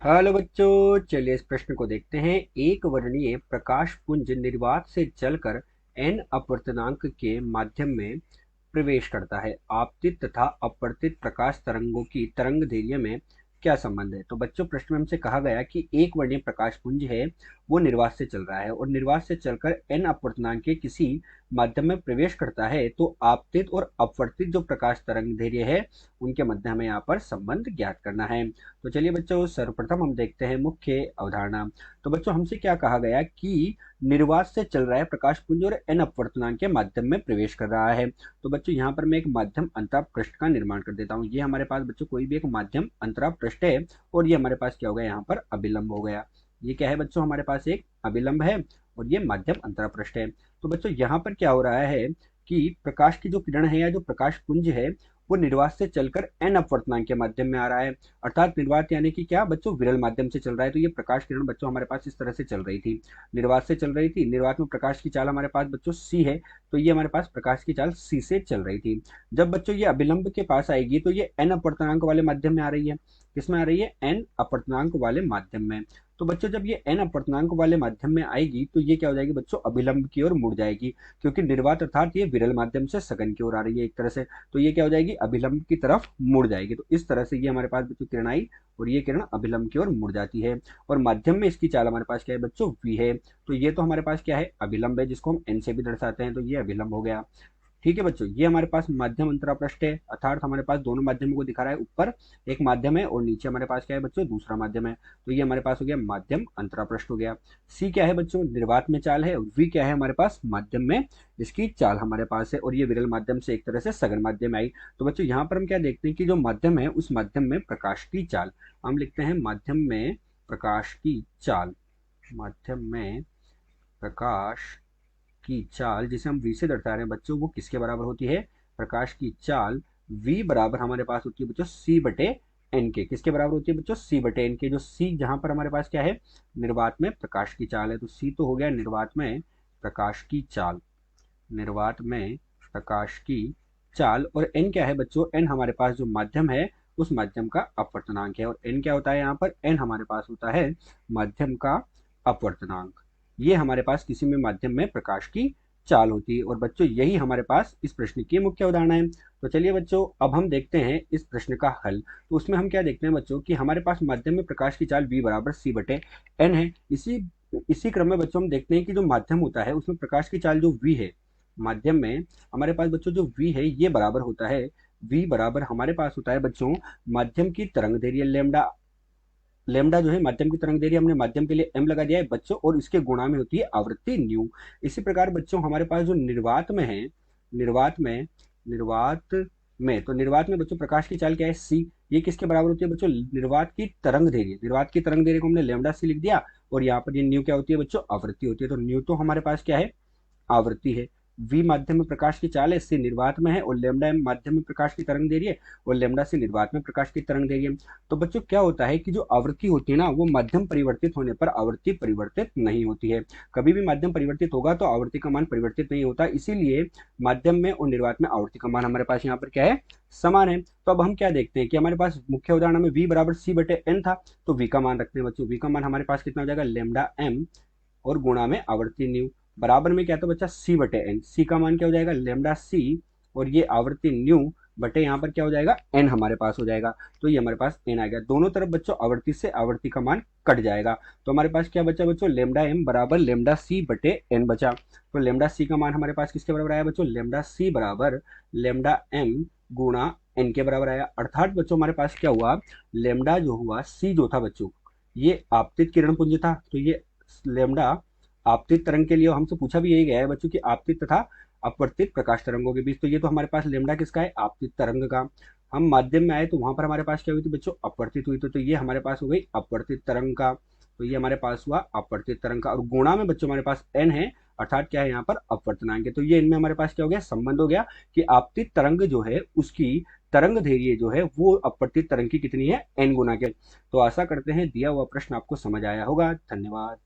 Hello बच्चों, चलिए इस प्रश्न को देखते हैं। एक वर्णीय प्रकाश पुंज निर्वात से चलकर एन अपवर्तनांक के माध्यम में प्रवेश करता है। आपतित तथा अपवर्तित प्रकाश तरंगों की तरंग दैर्ध्य में क्या संबंध है? तो बच्चों, प्रश्न में हमसे कहा गया कि एक वर्णीय प्रकाश पुंज है, वो निर्वात से चल रहा है और निर्वात से चलकर एन अपवर्तनांक के किसी माध्यम में प्रवेश करता है, तो आपतित और अपवर्तित जो प्रकाश तरंग दैर्ध्य है उनके मध्य हमें यहाँ पर संबंध ज्ञात करना है। तो चलिए बच्चों, सर्वप्रथम हम देखते हैं मुख्य अवधारणा। तो बच्चों, हमसे क्या कहा गया कि निर्वात से चल रहा है प्रकाश पुंज और एन अपवर्तनांक के माध्यम में प्रवेश कर रहा है। तो बच्चों, यहाँ पर मैं एक माध्यम अंतराल पृष्ठ का निर्माण कर देता हूँ। ये हमारे पास बच्चों कोई भी एक माध्यम अंतराल पृष्ठ है और ये हमारे पास क्या हो गया, यहाँ पर अभिलंब हो गया। ये क्या है बच्चों, हमारे पास एक अभिलंब है और ये माध्यम अंतराल पृष्ठ है। तो बच्चों, यहाँ पर क्या हो रहा है कि प्रकाश की जो किरण है या जो प्रकाश पुंज है वो निर्वात से चलकर एन अपवर्तनांक के माध्यम में आ रहा है। अर्थात निर्वात यानी कि क्या बच्चों, विरल माध्यम से चल रहा है। तो ये प्रकाश किरण बच्चों हमारे पास इस तरह से चल रही थी, निर्वात से चल रही थी। निर्वात में प्रकाश की चाल हमारे पास बच्चों सी है, तो ये हमारे पास प्रकाश की चाल सी से चल रही थी। जब बच्चों ये अभिलंब के पास आएगी तो ये एन अपवर्तनांक वाले माध्यम में आ रही है। किसमें आ रही है? एन अपवर्तनांक वाले माध्यम में। तो बच्चों, जब ये एन अपवर्तनांक वाले माध्यम में आएगी तो ये क्या हो जाएगी बच्चों, अभिलंब की ओर मुड़ जाएगी, क्योंकि निर्वात अर्थात ये विरल माध्यम से सघन की ओर आ रही है एक तरह से। तो ये क्या हो जाएगी, अभिलंब की तरफ मुड़ जाएगी। तो इस तरह से ये हमारे पास बच्चों किरण आई और ये किरण अभिलंब की ओर मुड़ जाती है और माध्यम में इसकी चाल हमारे पास क्या है बच्चों, वी है। तो ये तो हमारे पास क्या है, अभिलंब है, जिसको हम एन से भी दर्शाते हैं। तो ये अभिलंब हो गया। ठीक है बच्चों, ये हमारे पास माध्यम अंतरा पृष्ठ है, अर्थात हमारे पास दोनों माध्यमों को दिखा रहा है। ऊपर एक माध्यम है और नीचे हमारे पास क्या है बच्चों, दूसरा माध्यम है। तो ये हमारे पास हो गया माध्यम अंतरा पृष्ठ हो गया। सी क्या है बच्चों, निर्वात में चाल है। वी क्या है हमारे पास, माध्यम में इसकी चाल हमारे पास है और ये विरल माध्यम से एक तरह से सघन माध्यम आई। तो बच्चों, यहाँ पर हम क्या देखते हैं कि जो माध्यम है उस माध्यम में प्रकाश की चाल, हम लिखते हैं माध्यम में प्रकाश की चाल। माध्यम में प्रकाश की चाल, जिसे हम v से दर्शा रहे हैं बच्चों, वो किसके बराबर होती है? प्रकाश की चाल v बराबर हमारे पास होती है बच्चों c बटे n के। किसके बराबर होती है बच्चों? c बटे n के। जो c जहां पर हमारे पास क्या है, निर्वात में प्रकाश की चाल है। तो c तो हो गया निर्वात में प्रकाश की चाल, निर्वात में प्रकाश की चाल। और n क्या है बच्चों? n हमारे पास जो माध्यम है उस माध्यम का अपवर्तनांक है। और n क्या होता है यहाँ पर? n हमारे पास होता है माध्यम का अपवर्तनांक। ये हमारे पास किसी में माध्यम में प्रकाश की चाल होती है। और बच्चों, यही हमारे पास इस प्रश्न की मुख्य उदाहरण है। तो चलिए बच्चों, अब हम देखते हैं इस प्रश्न का हल। तो उसमें हम क्या देखते हैं बच्चों कि हमारे पास माध्यम में प्रकाश की चाल v बराबर c बटे n है। इसी क्रम में बच्चों हम देखते हैं कि जो माध्यम होता है उसमें प्रकाश की चाल जो v है, माध्यम में हमारे पास बच्चों जो v है ये बराबर होता है, v बराबर हमारे पास होता है बच्चों माध्यम की तरंग दैर्ध्य लेमडा। लेमडा जो है माध्यम की तरंग दैर्ध्य, हमने माध्यम के लिए m लगा दिया है बच्चों, और इसके गुणा में होती है आवृत्ति न्यू। इसी प्रकार बच्चों हमारे पास जो निर्वात में है, निर्वात में तो निर्वात में बच्चों प्रकाश की चाल क्या है, c। ये किसके बराबर होती है बच्चों? निर्वात की तरंग दैर्ध्य। निर्वात की तरंग दैर्ध्य को हमने लेमडा c लिख दिया और यहाँ पर ये न्यू क्या होती है बच्चों? आवृत्ति होती है। तो न्यू तो हमारे पास क्या है, आवृत्ति है। v माध्यम में प्रकाश की चाल है, c निर्वात में है, और लेमडा m माध्यम में प्रकाश की तरंग दैर्ध्य है और लेमडा c निर्वात में प्रकाश की तरंग दैर्ध्य है। तो बच्चों क्या होता है कि जो आवृत्ति होती है ना, वो माध्यम परिवर्तित होने पर आवृत्ति परिवर्तित नहीं होती है। कभी भी माध्यम परिवर्तित होगा तो आवृत्ति का मान परिवर्तित नहीं होता, इसीलिए माध्यम में और निर्वात में आवृत्ति का मान हमारे पास यहाँ पर क्या है, समान है। तो अब हम क्या देखते हैं कि हमारे पास मुख्य उदाहरण में v बराबर c बटे n था, तो v का मान रखते हैं बच्चों। v का मान हमारे पास कितना हो जाएगा, लेमडा m और गुणा में आवृत्ति न्यू, बराबर में क्या था बच्चा, c बटे n। c का मान क्या हो जाएगा, लेमडा c, और ये आवृत्ति न्यू बटे यहाँ पर क्या हो जाएगा, n हमारे पास हो जाएगा। तो ये हमारे पास n आ गया। दोनों तरफ बच्चों आवृत्ति से आवृत्ति का मान कट जाएगा। तो हमारे पास क्या बचा बच्चों, लेमडा m बराबर लेमडा c बटे n बचा। तो लेमडा c का मान हमारे पास किसके बराबर आया बच्चों, लेमडा c बराबर लेमडा m गुणा n के बराबर आया। अर्थात बच्चों हमारे पास क्या हुआ, लेमडा जो हुआ, c जो था बच्चों ये आपतित किरण पुंज था, तो ये लेमडा आपतित तरंग के लिए हमसे पूछा भी यही गया है बच्चों कि आपतित तथा अपवर्तित प्रकाश तरंगों के बीच। तो ये तो हमारे पास लेमडा किसका है, आपतित तरंग का। हम माध्यम में आए तो वहां पर हमारे पास क्या हुई थी बच्चों, अपवर्तित हुई। तो ये हमारे पास हो गई अपवर्तित तरंग का। तो ये हमारे पास हुआ अपवर्तित तरंग का, और गुणा में बच्चों हमारे पास n है, अर्थात क्या है यहाँ पर अपवर्तनांक है। तो ये इनमें हमारे पास क्या हो गया, संबंध हो गया कि आपतित तरंग जो है उसकी तरंग दैर्ध्य जो है वो अपवर्तित तरंग की कितनी है, n गुना के। तो आशा करते हैं दिया हुआ प्रश्न आपको समझ आया होगा। धन्यवाद।